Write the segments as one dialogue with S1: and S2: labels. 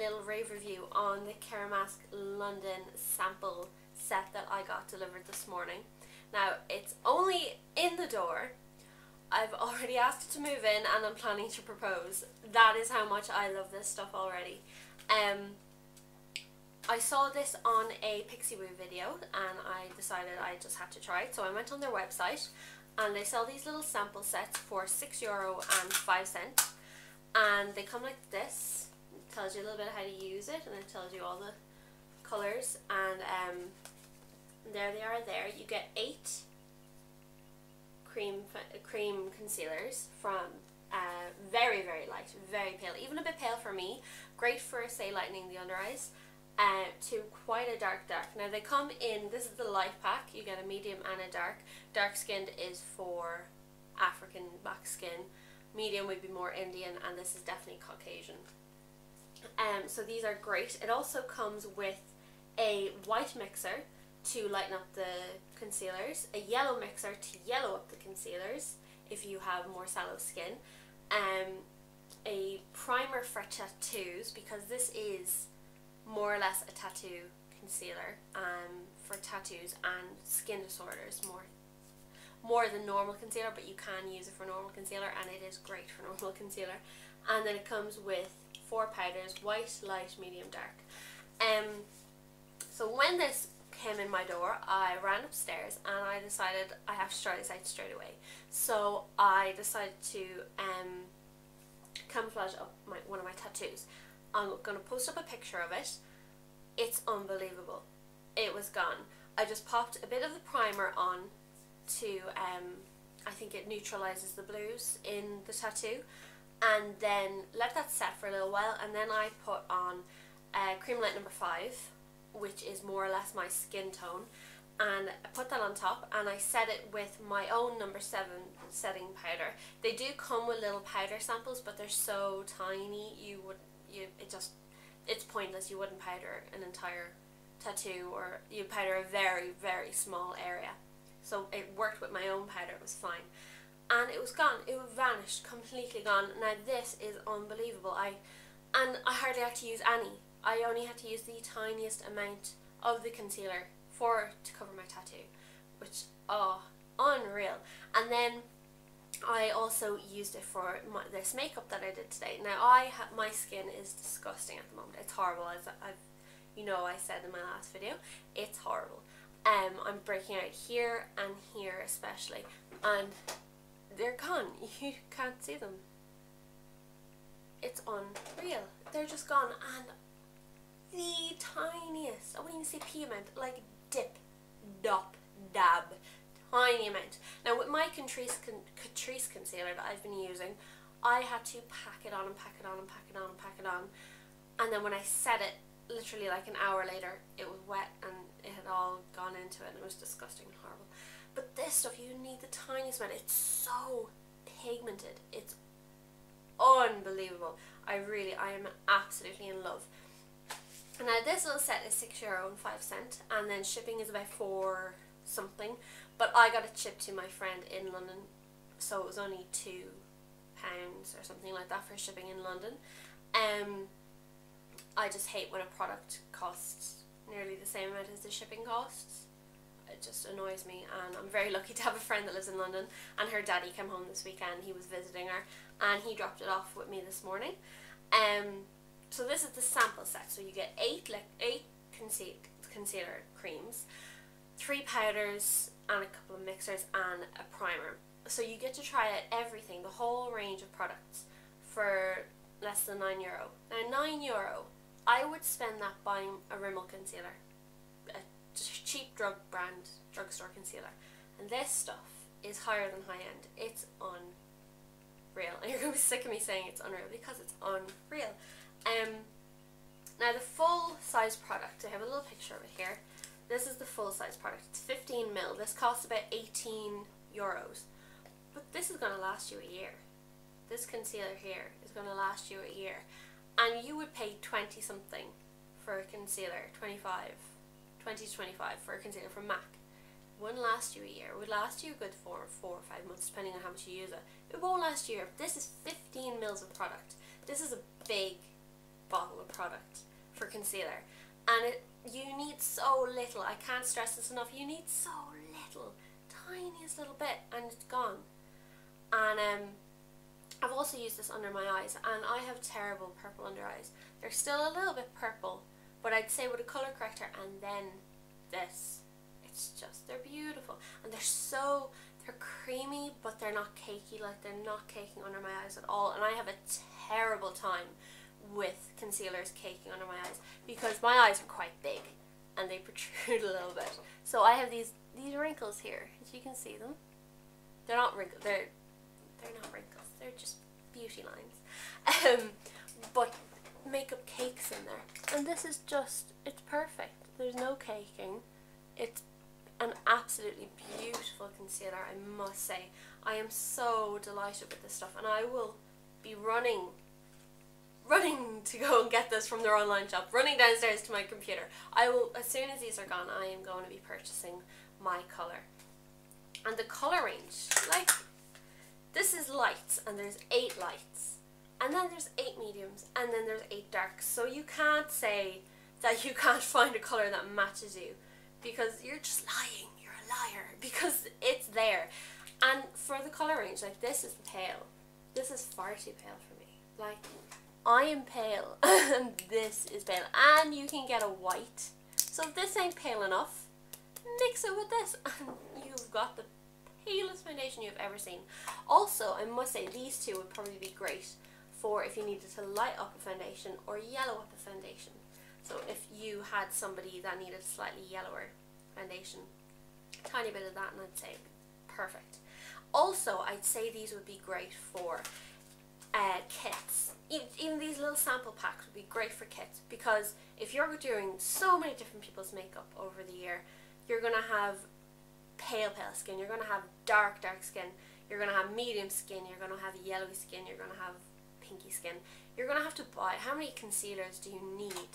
S1: little rave review on the Keromask London sample set that I got delivered this morning. Now, it's only in the door. I've already asked it to move in and I'm planning to propose. That is how much I love this stuff already. I saw this on a Pixie Woo video and I decided I just had to try it. So I went on their website and they sell these little sample sets for €6.05. And they come like this. It tells you a little bit how to use it and it tells you all the colours. And there they are there. You get 8 cream concealers from very, very light, very pale, even a bit pale for me. Great for, say, lightening the under eyes. To quite a dark. Now they come in, this is the light pack, you get a medium and a dark. Dark skinned is for African black skin, medium would be more Indian, and this is definitely Caucasian. So these are great. It also comes with a white mixer to lighten up the concealers, a yellow mixer to yellow up the concealers if you have more sallow skin, a primer for tattoos, because this is more or less a tattoo concealer for tattoos and skin disorders, more than normal concealer, but you can use it for normal concealer and it is great for normal concealer. And then it comes with 4 powders, white, light, medium, dark. So when this came in my door, I ran upstairs and I decided I have to try this out straight away. So I decided to camouflage up one of my tattoos. I'm going to post up a picture of it. It's unbelievable. It was gone. I just popped a bit of the primer on to, I think it neutralizes the blues in the tattoo, and then let that set for a little while, and then I put on Cream Light number 5, which is more or less my skin tone, and I put that on top and I set it with my own number 7 setting powder. They do come with little powder samples, but they're so tiny it's pointless. You wouldn't powder an entire tattoo, or you powder a very, very small area. So it worked with my own powder, it was fine. And it was gone, it vanished, completely gone. Now this is unbelievable. And I hardly had to use any. I only had to use the tiniest amount of the concealer to cover my tattoo, which, oh, unreal. And then I also used it for this makeup that I did today. Now my skin is disgusting at the moment. It's horrible, as I said in my last video. It's horrible. I'm breaking out here and here especially, and they're gone. You can't see them. It's unreal. They're just gone, and the tiniest, I wouldn't even say pea amount, like dip, dop, dab, tiny amount. Now with my Catrice concealer that I've been using, I had to pack it on and pack it on and pack it on and pack it on, and then when I set it, literally like an hour later, it was wet and it had all gone into it and it was disgusting and horrible. But this stuff, you need the tiniest amount. It's so pigmented. It's unbelievable. I am absolutely in love. Now this little set is €6.05, and then shipping is about 4 something, but I got it shipped to my friend in London, so it was only £2 or something like that for shipping in London. I just hate when a product costs nearly the same amount as the shipping costs. It just annoys me, and I'm very lucky to have a friend that lives in London, and her daddy came home this weekend. He was visiting her and he dropped it off with me this morning. So this is the sample set. So you get 8 concealer creams, 3 powders and a couple of mixers and a primer. So you get to try out everything, the whole range of products, for less than €9. Now €9, I would spend that buying a Rimmel concealer, a cheap drugstore concealer, and this stuff is higher than high end. It's unreal, and you're going to be sick of me saying it's unreal, because it's unreal. Now the full size product, I have a little picture of it here. This is the full size product. It's 15ml. This costs about €18, but this is going to last you a year. This concealer here is going to last you a year, and you would pay 20 something for a concealer, 20 to 25 for a concealer from MAC. It wouldn't last you a year. It would last you a good 4 or 5 months, depending on how much you use it. It won't last you a year. This is 15 mils of product. This is a big bottle of product for concealer, and you need so little. I can't stress this enough. You need so little, tiniest little bit, and it's gone. And I've also used this under my eyes, and I have terrible purple under eyes. They're still a little bit purple, but I'd say with a colour corrector and then this, it's just, they're beautiful. And they're creamy, but they're not cakey, like they're not caking under my eyes at all. And I have a terrible time with concealers caking under my eyes because my eyes are quite big and they protrude a little bit. So I have these wrinkles here, as you can see them. They're not wrinkles, they're not wrinkles, they're just beauty lines. But makeup cakes in there, and this is just, it's perfect. There's no caking. It's an absolutely beautiful concealer, I must say. I am so delighted with this stuff, and I will be running to go and get this from their online shop, running downstairs to my computer. I will, as soon as these are gone, I am going to be purchasing my colour. And the colour range, like, this is lights, and there's 8 lights, and then there's 8 mediums, and then there's 8 darks. So you can't say that you can't find a colour that matches you, because you're just lying. You're a liar, because it's there. And for the colour range, like, this is pale. This is far too pale for me. Like, I am pale, and this is pale. And you can get a white. So if this ain't pale enough, mix it with this, and you've got the palest foundation you've ever seen. Also, I must say, these two would probably be great for if you needed to light up a foundation or yellow up a foundation. So if you had somebody that needed a slightly yellower foundation, a tiny bit of that, and I'd say perfect. Also, I'd say these would be great for kits. Even these little sample packs would be great for kits, because if you're doing so many different people's makeup over the year, you're going to have pale skin, you're going to have dark skin, you're going to have medium skin, you're going to have yellowy skin, you're going to have pinky skin. You're going to have to buy, how many concealers do you need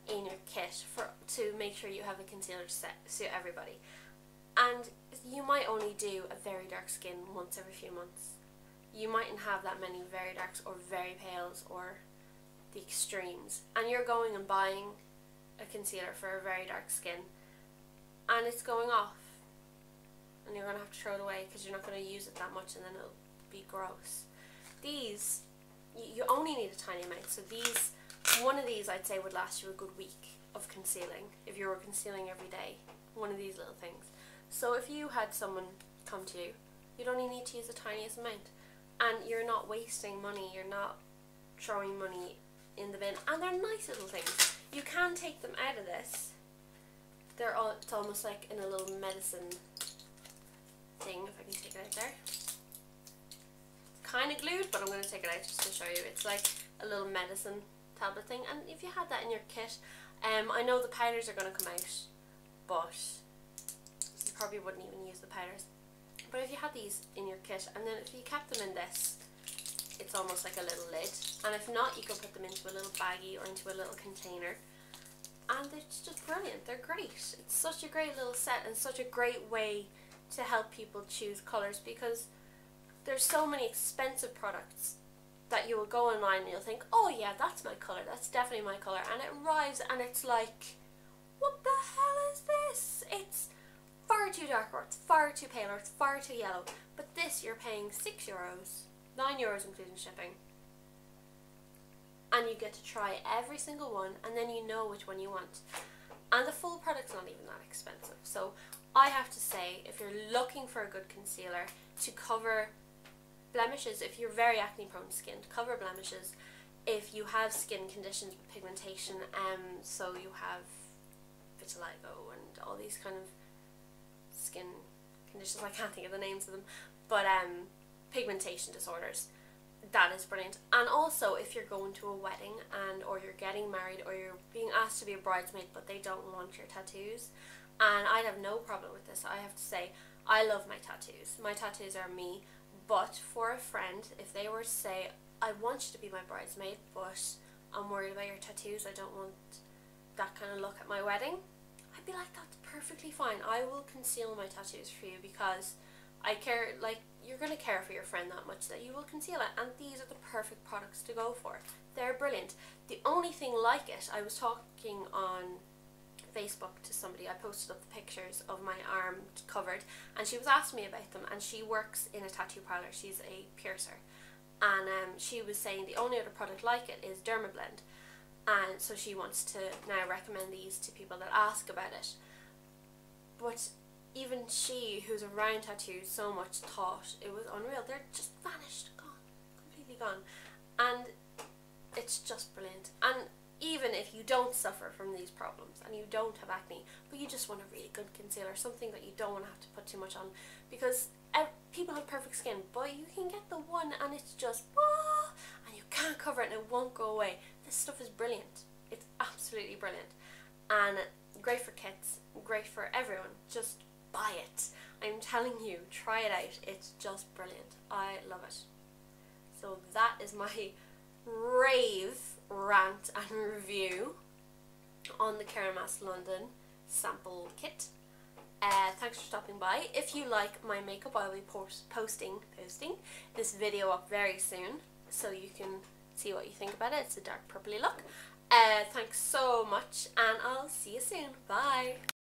S1: in your kit to make sure you have a concealer set suit everybody? And you might only do a very dark skin once every few months. You mightn't have that many very darks or very pales or the extremes, and you're going and buying a concealer for a very dark skin, and it's going off, and you're going to have to throw it away because you're not going to use it that much, and then it'll be gross. These, you only need a tiny amount, so these, one of these I'd say would last you a good week of concealing if you were concealing every day, one of these little things. So if you had someone come to you, you'd only need to use the tiniest amount, and you're not wasting money, you're not throwing money in the bin, and they're nice little things. You can take them out of this. It's almost like in a little medicine thing, if I can take it out there. It's kind of glued, but I'm going to take it out just to show you. It's like a little medicine tablet thing, and if you had that in your kit, I know the powders are going to come out, but you probably wouldn't even use the powders. But if you had these in your kit, and then if you kept them in this, it's almost like a little lid, and if not, you can put them into a little baggie or into a little container, and it's just brilliant. They're great. It's such a great little set, and such a great way to help people choose colours, because there's so many expensive products that you will go online and you'll think, oh yeah, that's my colour, that's definitely my colour, and it arrives and it's like, what the hell is this? It's far too dark, or it's far too pale, or it's far too yellow. But this, you're paying €6, €9 including shipping, and you get to try every single one, and then you know which one you want. And the full product's not even that expensive. So I have to say, if you're looking for a good concealer to cover blemishes, if you're very acne prone skin, to cover blemishes, if you have skin conditions with pigmentation, so you have vitiligo and all these kind of skin conditions, I can't think of the names of them, but pigmentation disorders, that is brilliant. And also, if you're going to a wedding or you're getting married, or you're being asked to be a bridesmaid but they don't want your tattoos, and I'd have no problem with this. I have to say, I love my tattoos. My tattoos are me, but for a friend, if they were to say, I want you to be my bridesmaid, but I'm worried about your tattoos, I don't want that kind of look at my wedding, I'd be like, that's perfectly fine. I will conceal my tattoos for you, because I care, like, you're going to care for your friend that much that you will conceal it, and these are the perfect products to go for. They're brilliant. The only thing like it, I was talking on Facebook to somebody, I posted up the pictures of my arm covered, and she was asking me about them, and she works in a tattoo parlor, she's a piercer, and she was saying the only other product like it is Dermablend, and so she wants to now recommend these to people that ask about it. But even she, who's around tattoos so much, thought it was unreal. They're just vanished, gone, completely gone, and it's just brilliant. And even if you don't suffer from these problems and you don't have acne, but you just want a really good concealer, something that you don't want to have to put too much on, because people have perfect skin, but you can get the one and it's just, and you can't cover it and it won't go away. This stuff is brilliant. It's absolutely brilliant, and great for kids, great for everyone. Just buy it. I'm telling you, try it out. It's just brilliant. I love it. So that is my rave rant and review on the Keromask London sample kit. Thanks for stopping by. If you like my makeup, I'll be posting this video up very soon, so you can see what you think about it. It's a dark purpley look. Thanks so much, and I'll see you soon. Bye.